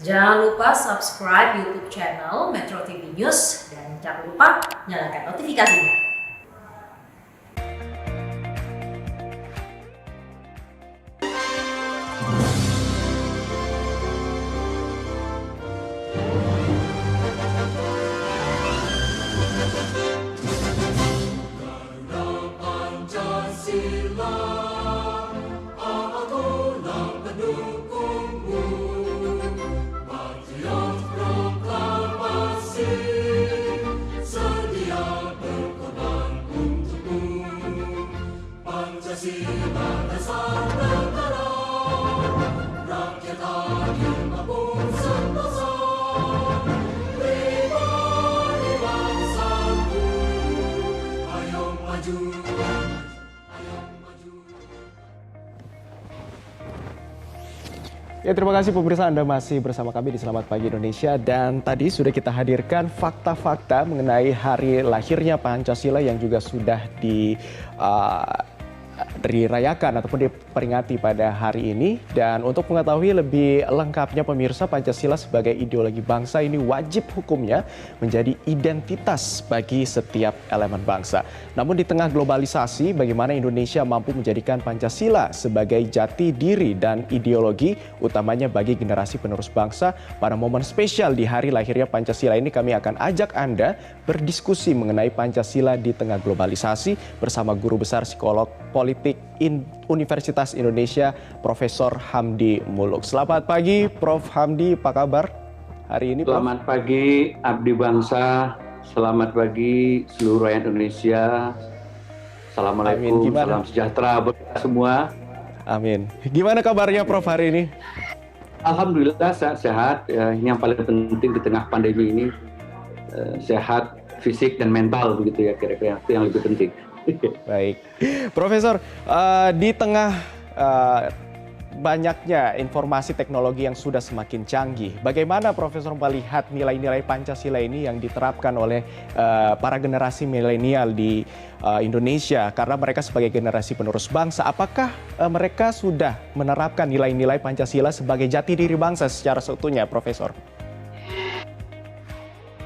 Jangan lupa subscribe YouTube channel Metro TV News dan jangan lupa nyalakan notifikasinya. Ya, terima kasih pemirsa, Anda masih bersama kami di Selamat Pagi Indonesia, dan tadi sudah kita hadirkan fakta-fakta mengenai hari lahirnya Pancasila yang juga sudah dirayakan ataupun diperingati pada hari ini. Dan untuk mengetahui lebih lengkapnya pemirsa, Pancasila sebagai ideologi bangsa ini wajib hukumnya menjadi identitas bagi setiap elemen bangsa. Namun di tengah globalisasi, bagaimana Indonesia mampu menjadikan Pancasila sebagai jati diri dan ideologi utamanya bagi generasi penerus bangsa. Pada momen spesial di hari lahirnya Pancasila ini, kami akan ajak Anda berdiskusi mengenai Pancasila di tengah globalisasi bersama Guru Besar Psikolog Politik Universitas Indonesia, Profesor Hamdi Muluk. Selamat pagi, Prof. Hamdi, apa kabar hari ini, Prof? Selamat pagi, abdi bangsa. Selamat pagi, seluruh rakyat Indonesia. Assalamualaikum, salam sejahtera buat kita semua. Amin. Gimana kabarnya, Prof, hari ini? Alhamdulillah sehat. Ini yang paling penting di tengah pandemi ini, sehat fisik dan mental, begitu ya, kira-kira itu yang lebih penting. Baik, Profesor, di tengah banyaknya informasi teknologi yang sudah semakin canggih, bagaimana Profesor melihat nilai-nilai Pancasila ini yang diterapkan oleh para generasi milenial di Indonesia, karena mereka sebagai generasi penerus bangsa, apakah mereka sudah menerapkan nilai-nilai Pancasila sebagai jati diri bangsa secara seutuhnya, Profesor?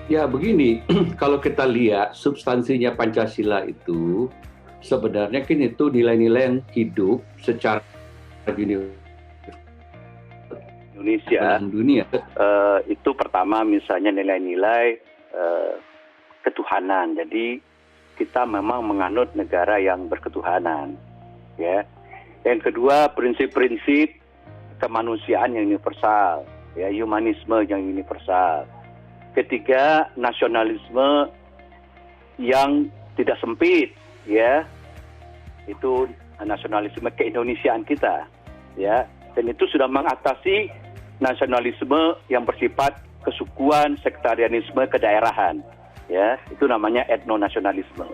Ya begini, kalau kita lihat substansinya Pancasila itu sebenarnya kan itu nilai-nilai yang hidup secara Indonesia, dunia. Itu pertama misalnya nilai-nilai ketuhanan. Jadi kita memang menganut negara yang berketuhanan. Ya. Yang kedua, prinsip-prinsip kemanusiaan yang universal, ya, humanisme yang universal. Ketiga, nasionalisme yang tidak sempit, ya, itu nasionalisme keindonesiaan kita, ya, dan itu sudah mengatasi nasionalisme yang bersifat kesukuan, sektarianisme, kedaerahan, ya, itu namanya etnonasionalisme.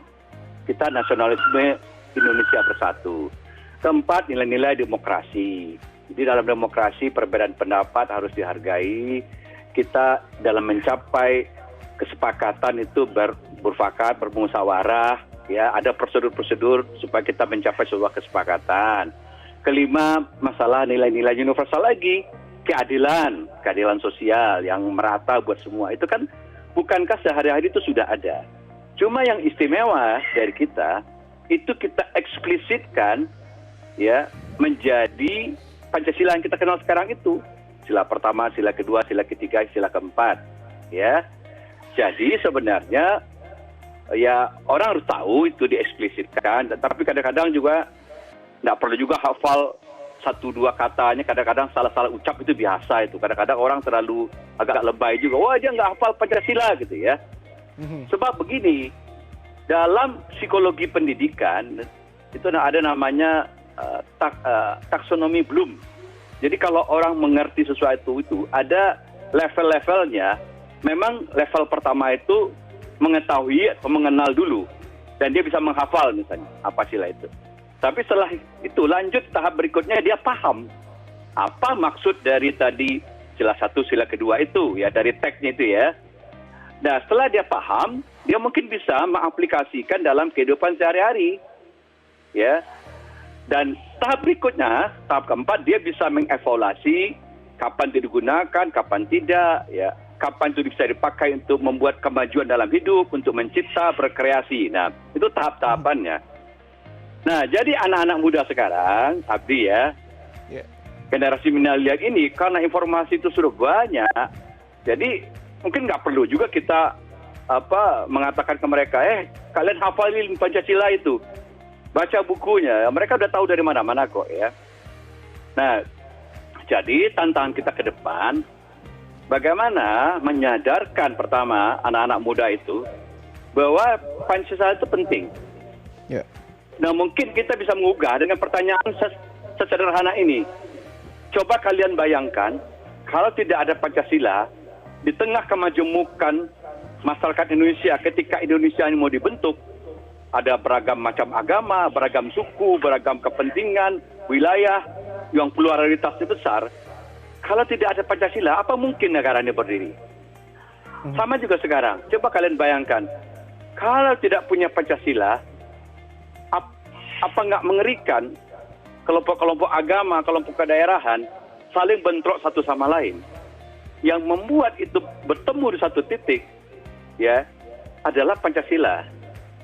Kita nasionalisme Indonesia bersatu. Keempat, nilai-nilai demokrasi. Jadi dalam demokrasi perbedaan pendapat harus dihargai. Kita dalam mencapai kesepakatan itu bermufakat, bermusyawarah, ya, ada prosedur-prosedur supaya kita mencapai sebuah kesepakatan. Kelima, masalah nilai-nilai universal lagi, keadilan sosial yang merata buat semua. Itu kan bukankah sehari-hari itu sudah ada. Cuma yang istimewa dari kita itu kita eksplisitkan, ya, menjadi Pancasila yang kita kenal sekarang itu. Sila pertama, sila kedua, sila ketiga, sila keempat, ya. Jadi sebenarnya ya orang harus tahu itu dieksplisitkan, tapi kadang-kadang juga nggak perlu juga hafal satu dua katanya, kadang-kadang salah-salah ucap itu biasa itu. Kadang-kadang orang terlalu agak lebay juga, wah dia nggak hafal Pancasila gitu ya. Sebab begini, dalam psikologi pendidikan itu ada namanya taksonomi Bloom. Jadi kalau orang mengerti sesuatu itu ada level-levelnya. Memang level pertama itu mengetahui atau mengenal dulu, dan dia bisa menghafal misalnya apa sila itu. Tapi setelah itu lanjut tahap berikutnya, dia paham apa maksud dari tadi sila satu, sila kedua itu, ya, dari teksnya itu, ya. Nah, setelah dia paham, dia mungkin bisa mengaplikasikan dalam kehidupan sehari-hari, ya. Dan tahap berikutnya, tahap keempat, dia bisa mengevaluasi kapan itu digunakan, kapan tidak, ya, kapan itu bisa dipakai untuk membuat kemajuan dalam hidup, untuk mencipta, berkreasi. Nah, itu tahap-tahapannya. Nah, jadi anak-anak muda sekarang, Abdi ya, generasi milenial ini, karena informasi itu sudah banyak, jadi mungkin nggak perlu juga kita mengatakan ke mereka, kalian hafalin Pancasila itu, baca bukunya, mereka udah tahu dari mana-mana kok ya. Nah, jadi tantangan kita ke depan, bagaimana menyadarkan pertama anak-anak muda itu bahwa Pancasila itu penting. Ya. Nah, mungkin kita bisa mengugah dengan pertanyaan sesederhana ini. Coba kalian bayangkan, kalau tidak ada Pancasila, di tengah kemajemukan masyarakat Indonesia ketika Indonesia ini mau dibentuk, ada beragam macam agama, beragam suku, beragam kepentingan, wilayah, yang pluralitasnya besar. Kalau tidak ada Pancasila, apa mungkin negara ini berdiri? Sama juga sekarang. Coba kalian bayangkan, kalau tidak punya Pancasila, apa nggak mengerikan kelompok-kelompok agama, kelompok kedaerahan saling bentrok satu sama lain. Yang membuat itu bertemu di satu titik, ya, adalah Pancasila.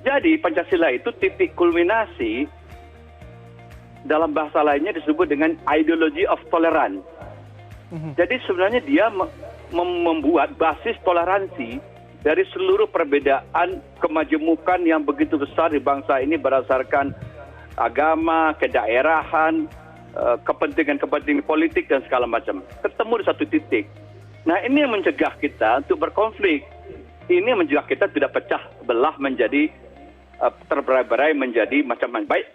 Jadi Pancasila itu titik kulminasi, dalam bahasa lainnya disebut dengan ideology of tolerance. Jadi sebenarnya dia membuat basis toleransi dari seluruh perbedaan kemajemukan yang begitu besar di bangsa ini berdasarkan agama, kedaerahan, kepentingan-kepentingan politik dan segala macam. Ketemu di satu titik. Nah, ini yang mencegah kita untuk berkonflik. Ini mencegah kita tidak pecah belah menjadi terberai-berai menjadi macam-macam. Baik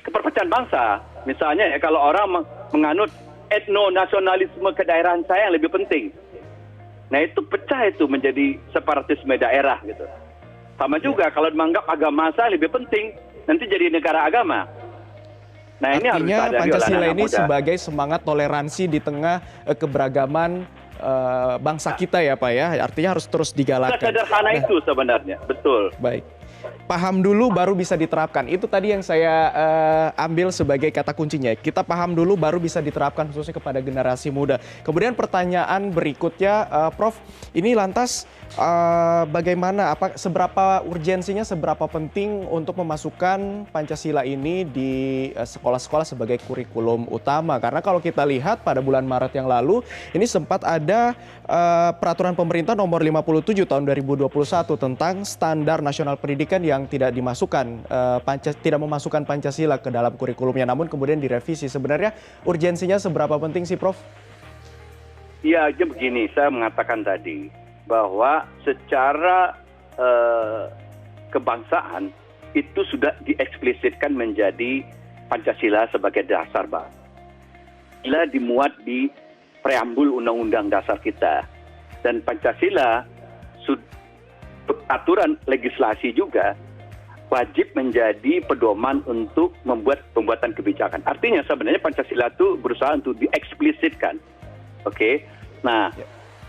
keperpecahan bangsa. Misalnya kalau orang menganut etno-nasionalisme kedaerahan saya yang lebih penting. Nah, itu pecah itu menjadi separatisme daerah gitu. Sama juga kalau menganggap agama saya lebih penting, nanti jadi negara agama. Nah, ini artinya harus Pancasila ini muda. sebagai semangat toleransi di tengah keberagaman bangsa kita ya Pak ya. Artinya harus terus digalakkan. Sederhana itu sebenarnya, betul. Baik. Paham dulu baru bisa diterapkan. Itu tadi yang saya ambil sebagai kata kuncinya. Kita paham dulu baru bisa diterapkan khususnya kepada generasi muda. Kemudian pertanyaan berikutnya, Prof, ini lantas bagaimana, seberapa urgensinya, seberapa penting untuk memasukkan Pancasila ini di sekolah-sekolah sebagai kurikulum utama? Karena kalau kita lihat pada bulan Maret yang lalu, ini sempat ada peraturan pemerintah nomor 57 tahun 2021 tentang standar nasional pendidikan yang tidak dimasukkan, tidak memasukkan Pancasila ke dalam kurikulumnya, namun kemudian direvisi. Sebenarnya urgensinya seberapa penting sih, Prof? Ya, aja begini, saya mengatakan tadi bahwa secara kebangsaan itu sudah dieksplisitkan menjadi Pancasila sebagai dasar bangsa. Pancasila dimuat di preambul Undang-Undang Dasar kita, dan Pancasila aturan legislasi juga wajib menjadi pedoman untuk membuat pembuatan kebijakan. Artinya sebenarnya Pancasila itu berusaha untuk dieksplisitkan. Oke. Nah,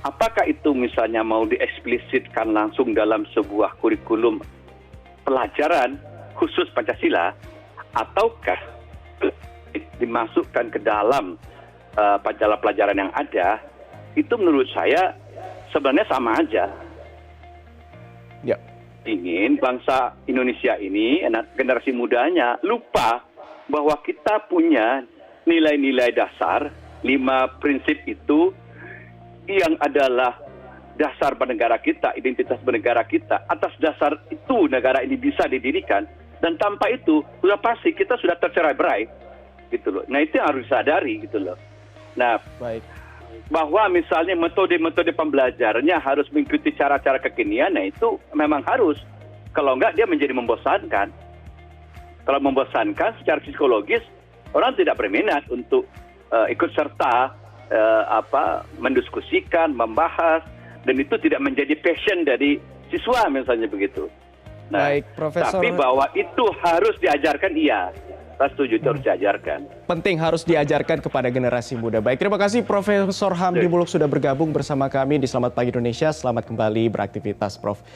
apakah itu misalnya mau dieksplisitkan langsung dalam sebuah kurikulum pelajaran khusus Pancasila, ataukah dimasukkan ke dalam pelajaran yang ada? Itu menurut saya sebenarnya sama aja. Ya. Ingin bangsa Indonesia ini, generasi mudanya lupa bahwa kita punya nilai-nilai dasar, 5 prinsip itu yang adalah dasar bernegara kita, identitas bernegara kita. Atas dasar itu negara ini bisa didirikan, dan tanpa itu sudah pasti kita sudah tercerai-berai gitu loh. Nah, itu yang harus disadari gitu loh. Nah, baik, bahwa misalnya metode-metode pembelajarannya harus mengikuti cara-cara kekinian, nah itu memang harus. Kalau enggak, dia menjadi membosankan. Kalau membosankan secara psikologis, orang tidak berminat untuk ikut serta mendiskusikan, membahas, dan itu tidak menjadi passion dari siswa misalnya begitu. Nah, baik, Profesor. Tapi bahwa itu harus diajarkan, iya. Saya setuju, itu harus diajarkan. Penting harus diajarkan kepada generasi muda. Baik, terima kasih Profesor Hamdi Muluk sudah bergabung bersama kami di Selamat Pagi Indonesia. Selamat kembali beraktivitas, Prof.